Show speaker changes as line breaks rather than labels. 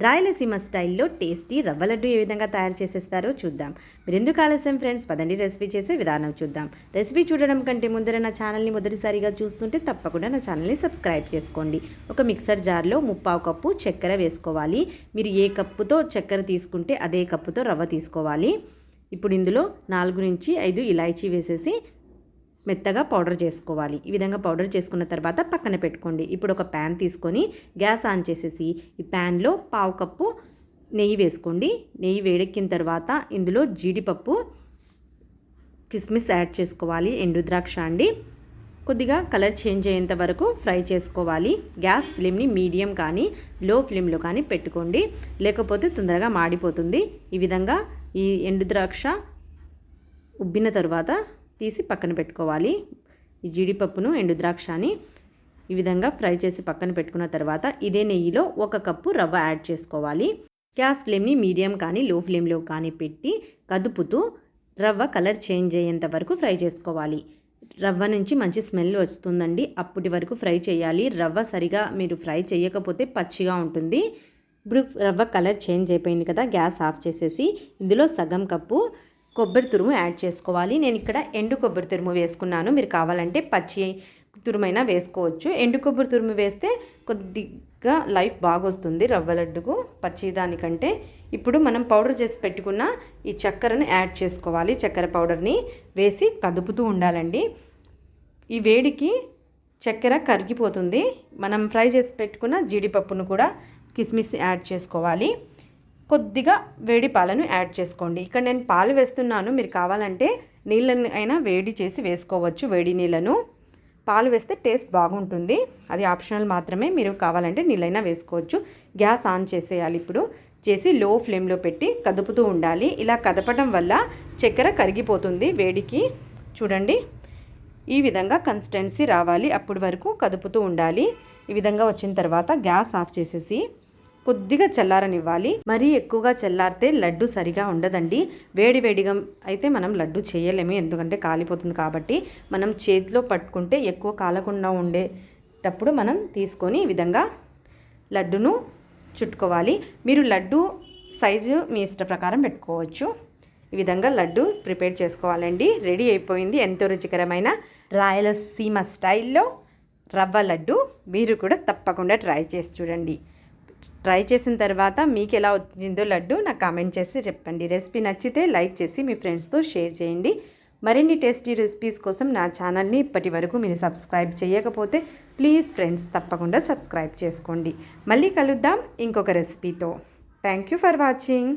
రాయలసీమ స్టైల్లో టేస్టీ రవ్వ లడ్డు ఏ విధంగా తయారు చేసేస్తారో చూద్దాం. మీరు ఎందుకు ఆలస్యం ఫ్రెండ్స్, పదండి రెసిపీ చేసే విధానం చూద్దాం. రెసిపీ చూడడం కంటే ముందర నా ఛానల్ని మొదటిసారిగా చూస్తుంటే తప్పకుండా నా ఛానల్ని సబ్స్క్రైబ్ చేసుకోండి. ఒక మిక్సర్ జార్లో 1/4 కప్పు చక్కెర వేసుకోవాలి. మీరు ఏ కప్పుతో చక్కెర తీసుకుంటే అదే కప్పుతో రవ్వ తీసుకోవాలి. ఇప్పుడు ఇందులో 4 నుంచి 5 ఇలాచీ వేసేసి మెత్తగా పౌడర్ చేసుకోవాలి. ఈ విధంగా పౌడర్ చేసుకున్న తర్వాత పక్కన పెట్టుకోండి. ఇప్పుడు ఒక ప్యాన్ తీసుకొని గ్యాస్ ఆన్ చేసేసి ఈ ప్యాన్లో 1/4 కప్పు నెయ్యి వేసుకోండి. నెయ్యి వేడెక్కిన తర్వాత ఇందులో జీడిపప్పు, కిస్మిస్ యాడ్ చేసుకోవాలి. ఎండు ద్రాక్ష అండి. కొద్దిగా కలర్ చేంజ్ అయ్యేంత వరకు ఫ్రై చేసుకోవాలి. గ్యాస్ ఫ్లేమ్ని మీడియం కానీ లో ఫ్లేమ్లో కానీ పెట్టుకోండి, లేకపోతే తొందరగా మాడిపోతుంది. ఈ విధంగా ఈ ఎండు ద్రాక్ష ఉబ్బిన తర్వాత తీసి పక్కన పెట్టుకోవాలి. ఈ జీడిపప్పును, ఎండు ద్రాక్షని ఈ విధంగా ఫ్రై చేసి పక్కన పెట్టుకున్న తర్వాత ఇదే నెయ్యిలో 1 కప్పు రవ్వ యాడ్ చేసుకోవాలి. గ్యాస్ ఫ్లేమ్ని మీడియం కానీ లో ఫ్లేమ్లో కానీ పెట్టి కదుపుతూ రవ్వ కలర్ చేంజ్ అయ్యేంత వరకు ఫ్రై చేసుకోవాలి. రవ్వ నుంచి మంచి స్మెల్ వస్తుందండి, అప్పటి వరకు ఫ్రై చేయాలి. రవ్వ సరిగా మీరు ఫ్రై చేయకపోతే పచ్చిగా ఉంటుంది. ఇప్పుడు రవ్వ కలర్ చేంజ్ అయిపోయింది కదా, గ్యాస్ ఆఫ్ చేసేసి ఇందులో సగం కప్పు కొబ్బరి తురుము యాడ్ చేసుకోవాలి. నేను ఇక్కడ ఎండు కొబ్బరి తురుము వేసుకున్నాను. మీరు కావాలంటే పచ్చి తురుమైనా వేసుకోవచ్చు. ఎండు కొబ్బరి తురుము వేస్తే కొద్దిగా లైఫ్ బాగా వస్తుంది రవ్వ లడ్డుకు పచ్చి దానికంటే. ఇప్పుడు మనం పౌడర్ చేసి పెట్టుకున్న ఈ చక్కెరను యాడ్ చేసుకోవాలి. చక్కెర పౌడర్ని వేసి కదుపుతూ ఉండాలండి. ఈ వేడికి చక్కెర కరిగిపోతుంది. మనం ఫ్రై చేసి పెట్టుకున్న జీడిపప్పును కూడా కిస్మిస్ యాడ్ చేసుకోవాలి. కొద్దిగా వేడి పాలను యాడ్ చేసుకోండి. ఇక్కడ నేను పాలు వేస్తున్నాను. మీరు కావాలంటే నీళ్ళని అయినా వేడి చేసి వేసుకోవచ్చు. వేడి నీళ్ళను పాలు వేస్తే టేస్ట్ బాగుంటుంది. అది ఆప్షనల్ మాత్రమే. మీరు కావాలంటే నీళ్ళైనా వేసుకోవచ్చు. గ్యాస్ ఆన్ చేసేయాలి. ఇప్పుడు చేసి లో ఫ్లేమ్లో పెట్టి కదుపుతూ ఉండాలి. ఇలా కదపడం వల్ల చక్కెర కరిగిపోతుంది వేడికి. చూడండి, ఈ విధంగా కన్సిస్టెన్సీ రావాలి. అప్పటి వరకు కదుపుతూ ఉండాలి. ఈ విధంగా వచ్చిన తర్వాత గ్యాస్ ఆఫ్ చేసేసి కొద్దిగా చల్లారనివ్వాలి. మరీ ఎక్కువగా చల్లారితే లడ్డు సరిగా ఉండదండి. వేడివేడిగా అయితే మనం లడ్డు చేయలేము, ఎందుకంటే కాలిపోతుంది కాబట్టి. మనం చేతిలో పట్టుకుంటే ఎక్కువ కాలకుండా ఉండేటప్పుడు మనం తీసుకొని ఈ విధంగా లడ్డును చుట్టుకోవాలి. మీరు లడ్డు సైజు మీ ఇష్ట ప్రకారం పెట్టుకోవచ్చు. ఈ విధంగా లడ్డు ప్రిపేర్ చేసుకోవాలండి. రెడీ అయిపోయింది ఎంతో రుచికరమైన రాయలసీమ స్టైల్లో రవ్వ లడ్డు. మీరు కూడా తప్పకుండా ట్రై చేసి చూడండి. ట్రై చేసిన తర్వాత మీకు ఎలా వచ్చిందో లడ్డు నాకు కామెంట్ చేసి చెప్పండి. రెసిపీ నచ్చితే లైక్ చేసి మీ ఫ్రెండ్స్తో షేర్ చేయండి. మరిన్ని టేస్టీ రెసిపీస్ కోసం నా ఛానల్ని ఇప్పటి వరకు మీరు సబ్స్క్రైబ్ చేయకపోతే ప్లీజ్ ఫ్రెండ్స్ తప్పకుండా సబ్స్క్రైబ్ చేసుకోండి. మళ్ళీ కలుద్దాం ఇంకొక రెసిపీతో. Thank you for watching.